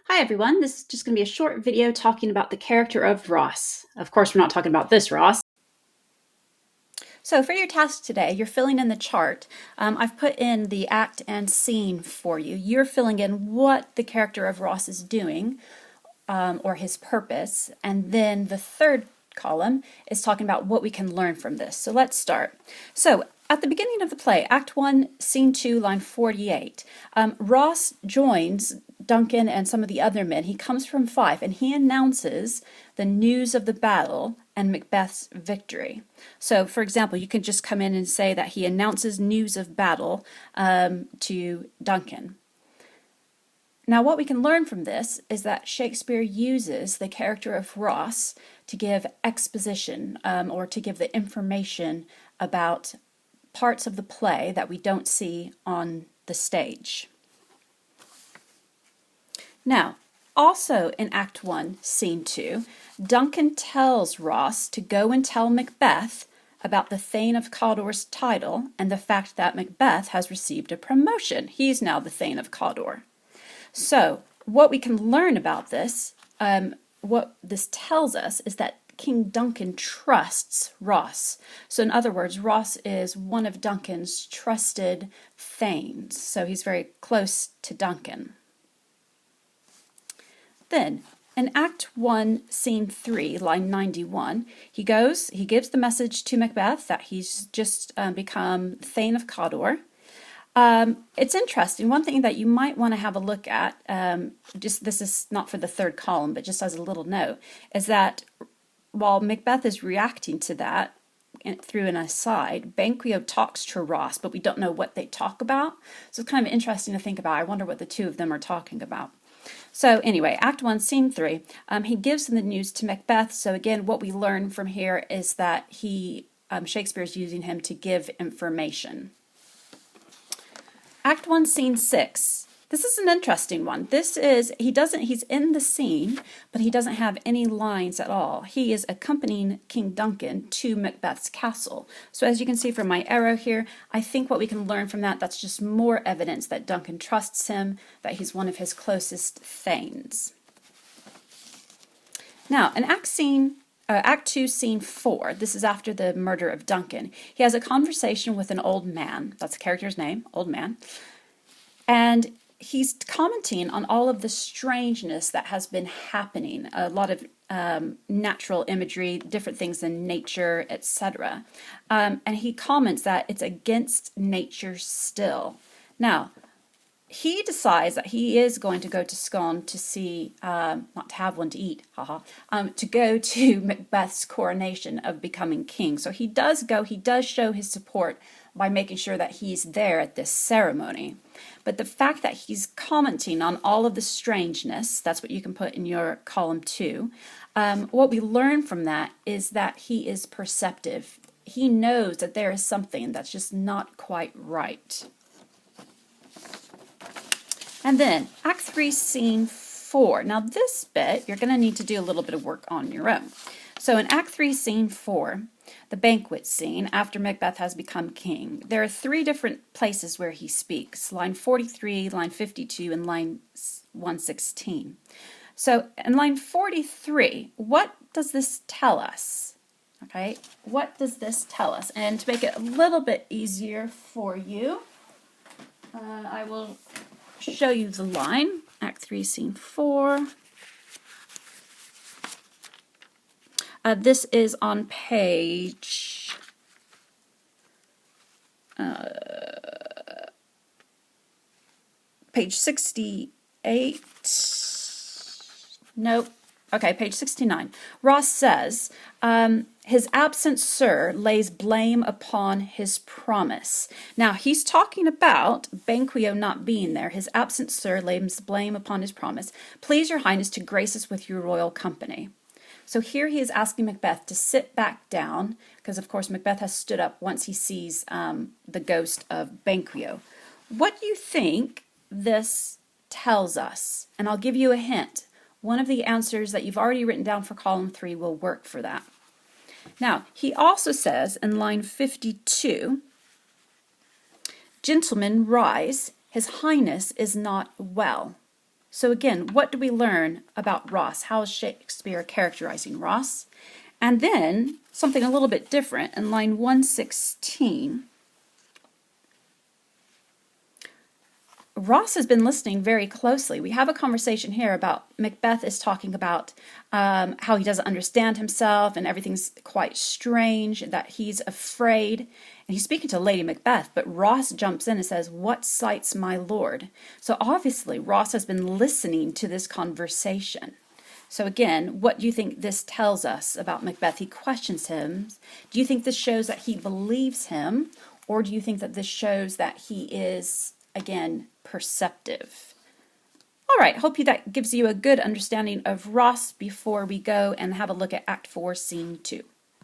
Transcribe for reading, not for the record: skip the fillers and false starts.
Hi everyone, this is just going to be a short video talking about the character of Ross. Of course, we're not talking about this Ross. So for your task today, you're filling in the chart. I've put in the act and scene for you. You're filling in what the character of Ross is doing, or his purpose, and then the third column is talking about what we can learn from this. So let's start. So at the beginning of the play, Act 1, Scene 2, line 48, Ross joins Duncan and some of the other men. He comes from Fife and he announces the news of the battle and Macbeth's victory. So, for example, you can just come in and say that he announces news of battle to Duncan. Now, what we can learn from this is that Shakespeare uses the character of Ross to give exposition or to give the information about parts of the play that we don't see on the stage. Now, also in Act 1, Scene 2, Duncan tells Ross to go and tell Macbeth about the Thane of Cawdor's title and the fact that Macbeth has received a promotion. He's now the Thane of Cawdor. So, what we can learn about this, what this tells us is that King Duncan trusts Ross. So in other words, Ross is one of Duncan's trusted thanes. So he's very close to Duncan. Then, in Act 1, Scene 3, line 91, he gives the message to Macbeth that he's just become Thane of Cawdor. It's interesting. One thing that you might want to have a look at, this is not for the third column, but just as a little note, is that while Macbeth is reacting to that through an aside, Banquo talks to Ross, but we don't know what they talk about. So it's kind of interesting to think about. I wonder what the two of them are talking about. So anyway, Act 1, Scene 3, he gives the news to Macbeth. So again, what we learn from here is that Shakespeare is using him to give information. Act 1, Scene 6. This is an interesting one. He's in the scene, but he doesn't have any lines at all. He is accompanying King Duncan to Macbeth's castle. So as you can see from my arrow here, I think what we can learn from that's just more evidence that Duncan trusts him, that he's one of his closest thanes. Now, in Act 2, Scene 4, this is after the murder of Duncan. He has a conversation with an old man. That's the character's name, old man. And he's commenting on all of the strangeness that has been happening, a lot of natural imagery, different things in nature, etc. And he comments that it's against nature still. Now, he decides that he is going to go to Scone to see, not to have one to eat, to go to Macbeth's coronation of becoming king. So he does go, he does show his support by making sure that he's there at this ceremony. But the fact that he's commenting on all of the strangeness, that's what you can put in your column 2, what we learn from that is that he is perceptive. He knows that there is something that's just not quite right. And then, Act 3, Scene 4. Now this bit, you're going to need to do a little bit of work on your own. So in Act 3, Scene 4, the banquet scene, after Macbeth has become king, there are 3 different places where he speaks. Line 43, line 52, and line 116. So in line 43, what does this tell us? Okay, what does this tell us? And to make it a little bit easier for you, I will show you the line. Act 3, Scene 4. This is on page 68. Nope. Okay, page 69. Ross says, his absent sir lays blame upon his promise. Now, he's talking about Banquo not being there. His absent sir lays blame upon his promise. Please, your highness, to grace us with your royal company. So here he is asking Macbeth to sit back down, because of course Macbeth has stood up once he sees the ghost of Banquo. What do you think this tells us? And I'll give you a hint. One of the answers that you've already written down for column 3 will work for that. Now, he also says in line 52, gentlemen, rise, his highness is not well. So again, what do we learn about Ross? How is Shakespeare characterizing Ross? And then something a little bit different in line 116. Ross has been listening very closely. We have a conversation here about Macbeth is talking about how he doesn't understand himself and everything's quite strange, that he's afraid. And he's speaking to Lady Macbeth, but Ross jumps in and says, "What sights, my lord?" So obviously Ross has been listening to this conversation. So again, what do you think this tells us about Macbeth? He questions him. Do you think this shows that he believes him? Or do you think that this shows that he is, again, perceptive? All right, hope that gives you a good understanding of Ross before we go and have a look at Act 4, Scene 2.